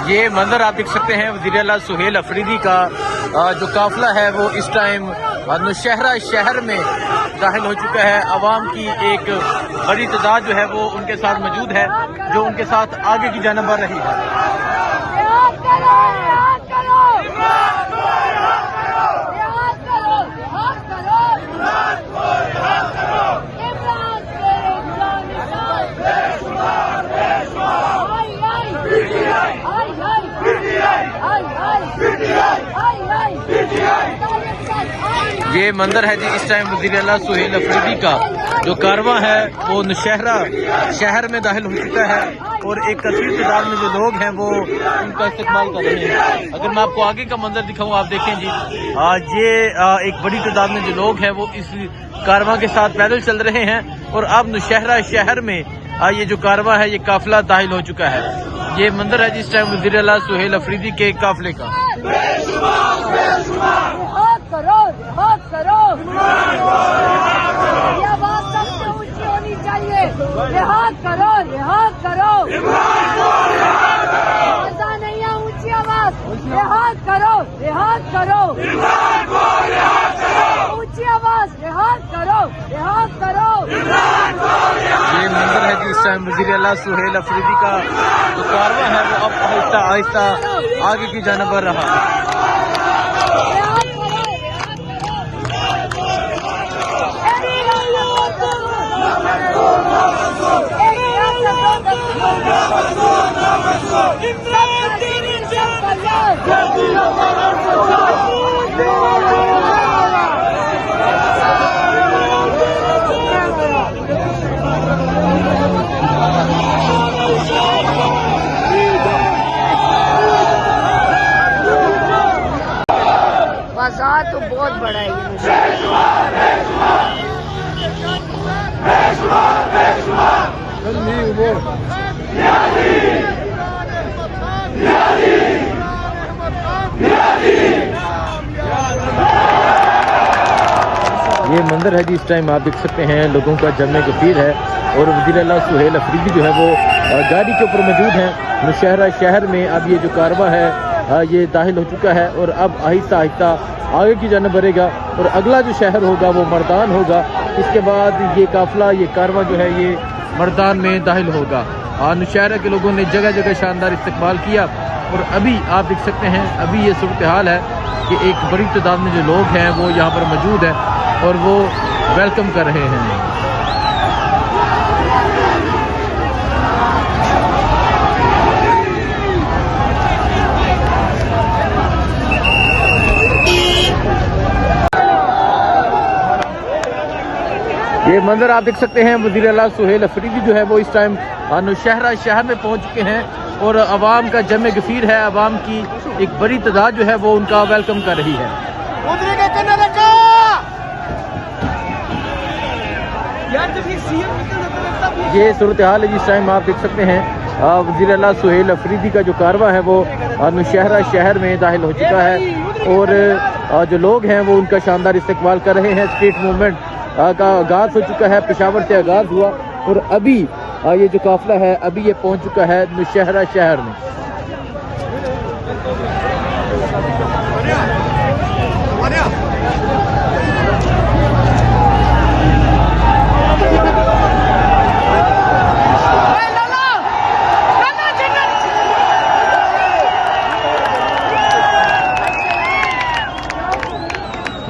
ये मंजर आप देख सकते हैं वज़ीर आला सुहेल अफरीदी का जो काफिला है वो इस टाइम नौशहरा शहर में दाखिल हो चुका है। अवाम की एक बड़ी तादाद जो है वो उनके साथ मौजूद है, जो उनके साथ आगे की जानिब बढ़ रही है। ये मंजर है जी इस टाइम वज़ीर आला सुहेल अफरीदी का जो कारवां है वो नौशहरा शहर में दाखिल हो चुका है और एक कसीर तादाद में जो लोग हैं वो उनका इस्तेमाल कर रहे हैं। अगर मैं आपको आगे का मंजर दिखाऊं, आप देखें जी, ये एक बड़ी तादाद में जो लोग हैं वो इस कारवां के साथ पैदल चल रहे हैं और अब नौशहरा शहर में ये जो कारवां है ये काफिला दाखिल हो चुका है। ये मंजर है जिस टाइम वज़ीर आला सुहेल अफरीदी के काफिले का। ये आवाज सबसे ऊंची होनी चाहिए। रिहाद करो, रिहाद करो, मजा नहीं है ऊंची आवाज। रिहाद करो, रिहाद करो, ऊंची आवाज। रिहाद करो, रिहाद करो। ये मंजर है जी इस टाइम वज़ीर आला सुहेल अफरीदी का जो कारवां है वो अब आहिस्ता आहिस्ता आगे की जानिब बढ़ रहा है। बाजार तो बहुत बड़ा है ये मंजर है जी इस टाइम आप देख सकते हैं लोगों का जमे गफीर है और वज़ीर आला सुहेल अफरीदी जो है वो गाड़ी के ऊपर मौजूद हैं। नौशहरा शहर में अब ये जो कारवां है ये दाखिल हो चुका है और अब आहिस्ता आहिस्ता आगे की जानिब बढ़ेगा और अगला जो शहर होगा वो मर्दान होगा। इसके बाद ये काफिला ये कारवां जो है ये मर्दान में दाखिल होगा। नौशहरा के लोगों ने जगह जगह शानदार इस्तकबाल किया और अभी आप देख सकते हैं अभी ये सूरत हाल है कि एक बड़ी तादाद में जो लोग हैं वो यहाँ पर मौजूद हैं और वो वेलकम कर रहे हैं। ये मंजर आप देख सकते हैं वज़ीर आला सुहेल अफरीदी जो है वो इस टाइम नौशहरा शहर में पहुंच चुके हैं और अवाम का जमे गफीर है। अवाम की एक बड़ी तादाद जो है वो उनका वेलकम कर रही है। ये सूरत हाल है जिस टाइम आप देख सकते हैं वज़ीर आला सुहेल अफरीदी का जो कारवां है वो नौशहरा शहर में दाखिल हो चुका है और जो लोग हैं वो उनका शानदार इस्तकबाल कर रहे हैं। स्ट्रीट मूवमेंट का आगाज हो चुका है, पेशावर से आगाज हुआ और अभी ये जो काफिला है अभी ये पहुंच चुका है नौशहरा शहर में।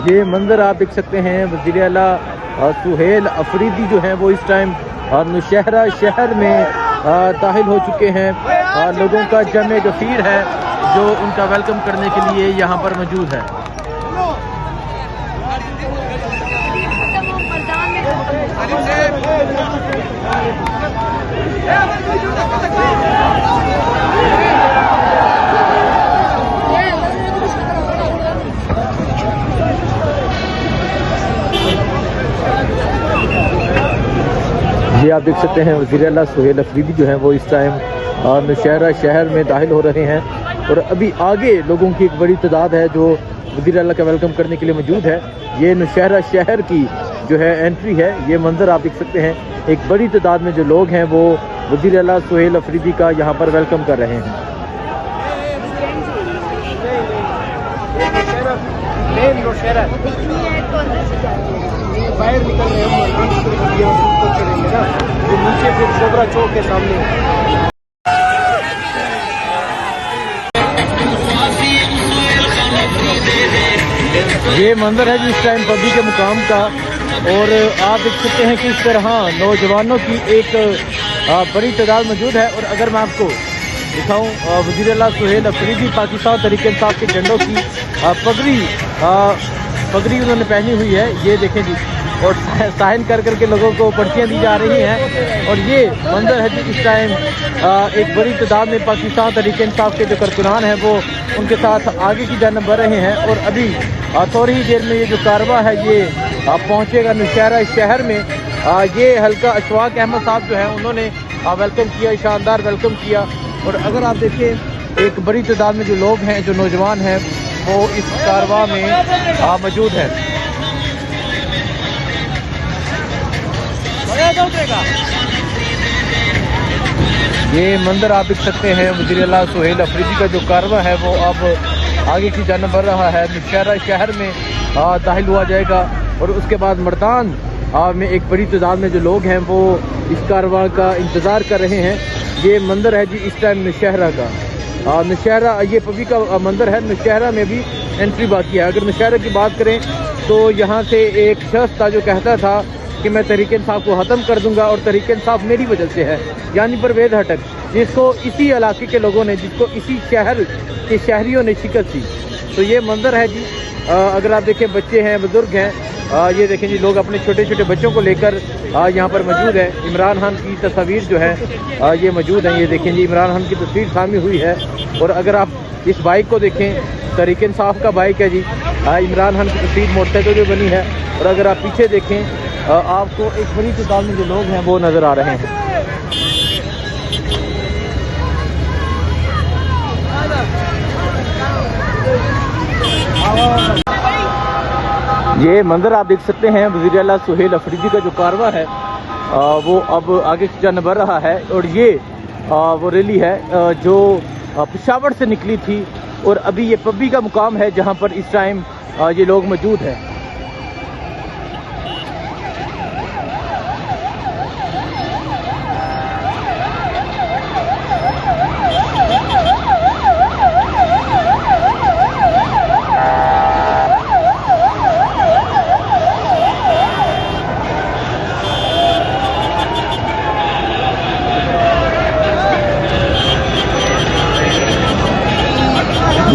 ये मंजर आप देख सकते हैं वज़ीर आला सुहेल अफरीदी जो हैं वो इस टाइम नौशहरा शहर में दाखिल हो चुके हैं। लोगों का जमे गफीर है जो उनका वेलकम करने के लिए यहाँ पर मौजूद है। ये आप देख सकते हैं वज़ीर आला सुहेल अफरीदी जो हैं वो इस टाइम नौशहरा शहर में दाखिल हो रहे हैं और अभी आगे लोगों की एक बड़ी तादाद है जो वज़ीर आला का वेलकम करने के लिए मौजूद है। ये नौशहरा शहर की जो है एंट्री है। ये मंजर आप देख सकते हैं, एक बड़ी तादाद में जो लोग हैं वो वज़ीर आला सुहेल अफरीदी का यहाँ पर वेलकम कर रहे हैं। मेन नौशहरा बाहर निकल रहे हैं ना, तो नीचे फिर शोभरा चौक के सामने। ये मंजर है जिस टाइम पबजी के मुकाम का, और आप देख सकते हैं कि इस तरह नौजवानों की एक बड़ी तादाद मौजूद है। और अगर मैं आपको दिखाऊं, वज़ीर-ए-आला सुहेल अफरीदी पाकिस्तान तहरीक-ए-इंसाफ के झंडों की पगड़ी उन्होंने पहनी हुई है, ये देखें जी, और साइन कर करके लोगों को पर्चियाँ दी जा रही हैं। और ये मंजर है जी इस टाइम एक बड़ी तादाद में पाकिस्तान तहरीक-ए-इंसाफ के जो कारकुनान हैं वो उनके साथ आगे की जानिब बढ़ रहे हैं। और अभी थोड़ी ही देर में ये जो कारवा है ये पहुँचेगा नौशहरा शहर में। ये हल्का अशफाक अहमद साहब जो है उन्होंने वेलकम किया, शानदार वेलकम किया। और अगर आप देखें एक बड़ी तादाद में जो लोग हैं, जो नौजवान हैं, वो इस कारवा में मौजूद हैं। ये मंजर आप देख सकते हैं, वज़ीर-ए-आला सुहेल अफरीदी का जो कारवा है वो अब आगे की जानिब बढ़ रहा है, नौशहरा शहर में दाखिल हुआ जाएगा। और उसके बाद मर्दान में एक बड़ी तादाद में जो लोग हैं वो इस कारवा का इंतज़ार कर रहे हैं। ये मंदिर है जी इस टाइम नौशहरा का। नौशहरा ये पबी का मंदिर है, नौशहरा में भी एंट्री बाकी है। अगर नौशहरा की बात करें तो यहाँ से एक शख्स था जो कहता था कि मैं तहरीक-ए-इंसाफ को ख़त्म कर दूंगा और तहरीक-ए-इंसाफ मेरी वजह से है, यानी परवेज़ हटक, जिसको इसी इलाके के लोगों ने, जिसको इसी शहर के शहरियों ने शिकस्त दी। तो ये मंदिर है जी। अगर आप देखें, बच्चे हैं, बुजुर्ग हैं, ये देखें जी, लोग अपने छोटे छोटे बच्चों को लेकर यहाँ पर मौजूद है। इमरान खान की तस्वीर जो है ये मौजूद है। ये देखें जी, इमरान खान की तस्वीर थामी हुई है। और अगर आप इस बाइक को देखें, तहरीक-ए-इंसाफ का बाइक है जी। इमरान खान की तस्वीर मोटरसाइकिल जो बनी है। और अगर आप पीछे देखें, आपको एक बड़ी तादाद में जो लोग हैं वो नज़र आ रहे हैं। ये मंजर आप देख सकते हैं, वज़ीर-ए-आला सुहेल अफरीदी का जो कारवा है वो अब आगे की जानिब बढ़ रहा है। और ये वो रैली है जो पेशावर से निकली थी, और अभी ये पब्बी का मुकाम है जहाँ पर इस टाइम ये लोग मौजूद हैं।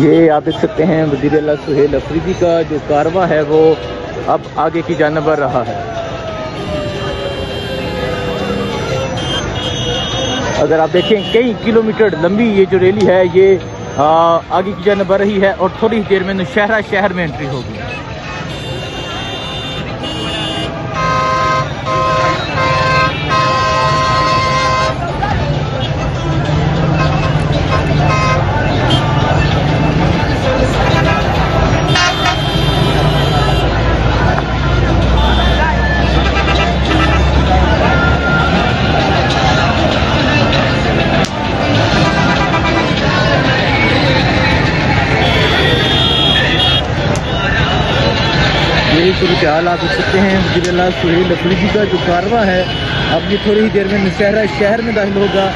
ये आप देख सकते हैं, वज़ीर-ए-आला सुहेल अफरीदी का जो कारवा है वो अब आगे की जानिब बढ़ रहा है। अगर आप देखें, कई किलोमीटर लंबी ये जो रैली है ये आगे की जानिब बढ़ रही है, और थोड़ी ही देर में नौशहरा शहर में एंट्री होगी। सूरत हाल आप देख सकते हैं, वज़ीर-ए-आला सुहेल अफरीदी का जो कारवा है अब ये थोड़ी ही देर में नौशहरा शहर में दाखिल होगा।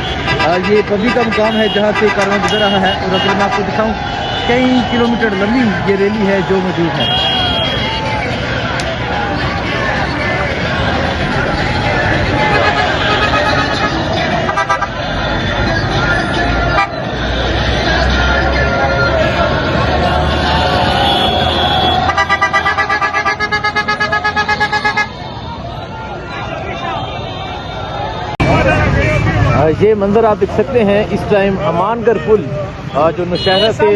ये पबी का मुकाम है जहाँ से कारवा गुजर रहा है। और अगर मैं आपको दिखाऊं, कई किलोमीटर लंबी ये रैली है जो मौजूद है। ये मंजर आप देख सकते हैं, इस टाइम अमानगढ़ पुल जो नौशहरा से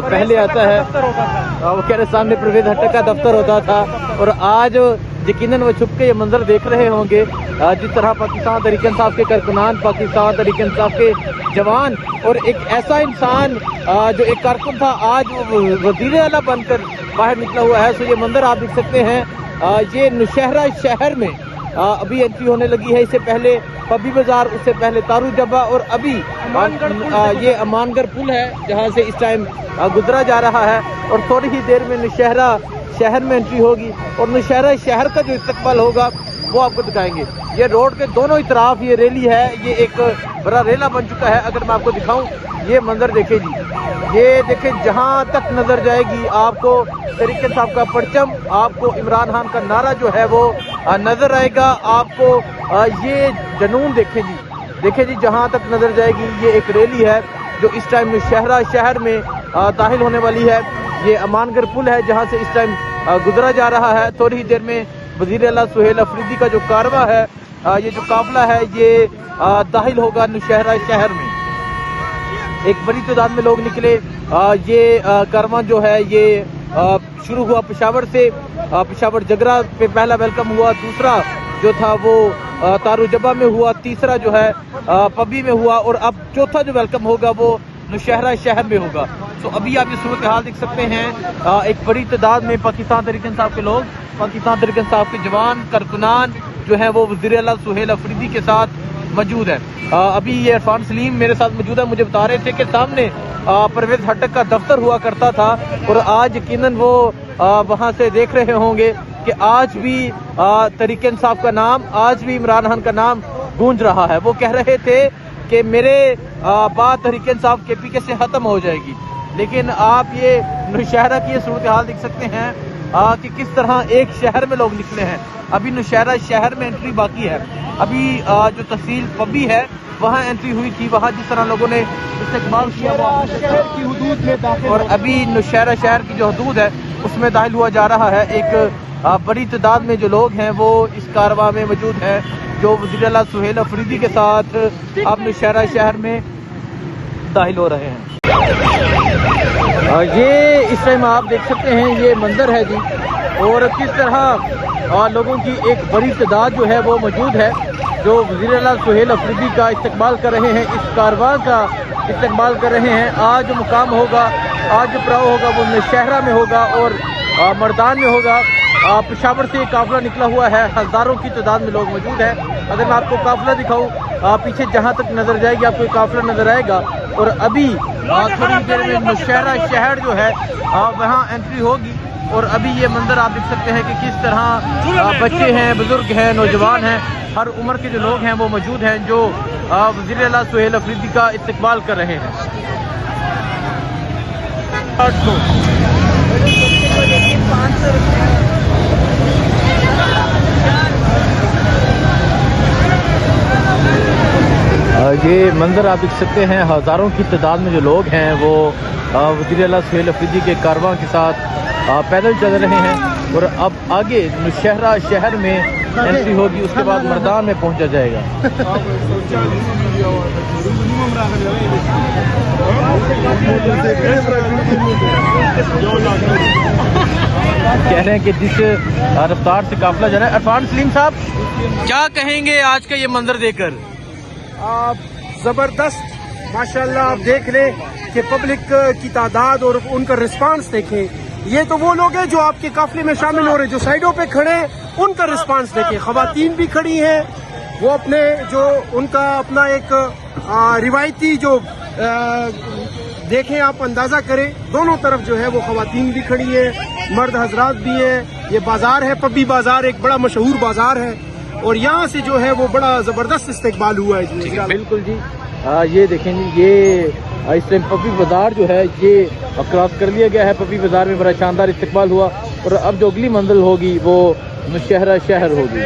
पहले आता है, वो कह रहे सामने परवेज़ हटक का दफ्तर होता था। और आज यकीनन वो छुप के ये मंजर देख रहे होंगे, जिस तरह पाकिस्तान तहरीक-ए-इंसाफ के कारकुनान, पाकिस्तान तहरीक-ए-इंसाफ के जवान और एक ऐसा इंसान जो एक कारकुन था आज वज़ीर-ए-आला बनकर बाहर निकला हुआ है। तो ये मंजर आप देख सकते हैं, ये नौशहरा शहर में अभी एंट्री होने लगी है। इससे पहले पब्बी बाजार, उससे पहले तारू जब्बा और अभी ये अमानगढ़ पुल है जहाँ से इस टाइम गुजरा जा रहा है। और थोड़ी ही देर में नौशहरा शहर में एंट्री होगी और नौशहरा शहर का जो इस्तकबाल होगा वो आपको दिखाएंगे। ये रोड के दोनों ही तरफ ये रैली है, ये एक बड़ा रेला बन चुका है। अगर मैं आपको दिखाऊं, ये मंजर देखे जी, ये देखें, जहां तक नजर जाएगी आपको तरीके साहब का परचम, आपको इमरान खान का नारा जो है वो नजर आएगा। आपको ये जुनून देखें जी, जहां तक नजर जाएगी ये एक रैली है जो इस टाइम नौशहरा शहर में दाखिल होने वाली है। ये अमानगढ़ पुल है जहां से इस टाइम गुजरा जा रहा है। थोड़ी ही देर में वज़ीर आला सुहेल अफरीदी का जो कारवा है, ये जो काफिला है, ये दाखिल होगा नौशहरा शहर में। एक बड़ी तादाद में लोग निकले। ये कारवां जो है ये शुरू हुआ पेशावर से, पेशावर जगरा पे पहला वेलकम हुआ, दूसरा जो था वो तारू जब्बा में हुआ, तीसरा जो है पब्बी में हुआ और अब चौथा जो वेलकम होगा वो नौशहरा शहर में होगा। तो अभी आप ये सूरत हाल देख सकते हैं, एक बड़ी तादाद में पाकिस्तान तहरीक इंसाफ के लोग, पाकिस्तान तहरीक इंसाफ के जवान कारकुनान जो है वो वज़ीर आला सुहेल अफरीदी के साथ मौजूद है। अभी ये इरफान सलीम मेरे साथ मौजूद है, मुझे बता रहे थे कि सामने परवेज हटक का दफ्तर हुआ करता था और आज यकीनन वो वहाँ से देख रहे होंगे कि आज भी तहरीक इंसाफ का नाम, आज भी इमरान खान का नाम गूंज रहा है। वो कह रहे थे कि मेरे बात तहरीक इंसाफ KPK से खत्म हो जाएगी, लेकिन आप ये नौशहरा की ये सूरत हाल देख सकते हैं कि किस तरह एक शहर में लोग निकले हैं। अभी नौशहरा शहर में एंट्री बाकी है। अभी जो तहसील पब्बी है वहाँ एंट्री हुई थी, वहाँ जिस तरह लोगों ने इस्तेमाल किया शहर की हुदूद में दाखिल, और अभी नौशहरा शहर की जो हदूद है उसमें दाखिल हुआ जा रहा है। एक बड़ी तादाद में जो लोग हैं वो इस कारवां में मौजूद हैं जो वज़ीर आला सुहेल अफरीदी के साथ अब नौशहरा शहर में दाखिल हो रहे हैं। ये इस टाइम आप देख सकते हैं ये मंजर है जी, और किस तरह लोगों की एक बड़ी तादाद जो है वो मौजूद है जो वज़ीर आला सुहेल अफरीदी का इस्तकबाल कर रहे हैं, इस कारवां का इस्तकबाल कर रहे हैं। आज जो मुकाम होगा, आज जो पड़ाव होगा वो नौशहरा में होगा और मर्दान में होगा। पेशावर से काफिला निकला हुआ है, हज़ारों की तादाद में लोग मौजूद हैं। अगर मैं आपको काफिला दिखाऊं, पीछे जहां तक नजर जाएगी आपको काफिला नजर आएगा। और अभी थोड़ी देर में नौशहरा शहर जो है वहां एंट्री होगी और अभी ये मंजर आप देख सकते हैं कि किस तरह बच्चे हैं, बुजुर्ग हैं, नौजवान हैं, हर उम्र के जो लोग हैं वो मौजूद हैं जो वज़ीर आला सुहेल अफरीदी का इस्तकबाल कर रहे हैं। ये मंजर आप देख सकते हैं, हज़ारों की तादाद में जो लोग हैं वो वज़ीर आला सुहेल अफरीदी के कारवां के साथ पैदल चल रहे हैं और अब आगे नौशहरा शहर में एंट्री होगी, उसके बाद मर्दान में पहुंचा जाएगा। कह रहे हैं कि जिस रफ्तार से काफिला जा रहा है। इरफान सलीम साहब, क्या कहेंगे आज का ये मंजर देखकर? जबरदस्त माशाल्लाह, आप देख लें कि पब्लिक की तादाद और उनका रिस्पांस देखें। ये तो वो लोग हैं जो आपके काफिले में शामिल हो रहे हैं, जो साइडों पे खड़े हैं, उनका रिस्पांस देखें। खवातीन भी खड़ी हैं, वो अपने जो उनका अपना एक रिवायती जो देखें, आप अंदाजा करें, दोनों तरफ जो है वो खवातीन भी खड़ी है, मर्द हजरात भी है। ये बाजार है, पब्बी बाजार, एक बड़ा मशहूर बाजार है और यहाँ से जो है वो बड़ा जबरदस्त इस्तेकबाल हुआ है। बिल्कुल जी, ये देखें जी, ये इस टाइम पब्बी बाजार जो है ये क्रॉस कर लिया गया है। पब्बी बाजार में बड़ा शानदार इस्तेकबाल हुआ और अब जो अगली मंजिल होगी वो नौशहरा शहर होगी।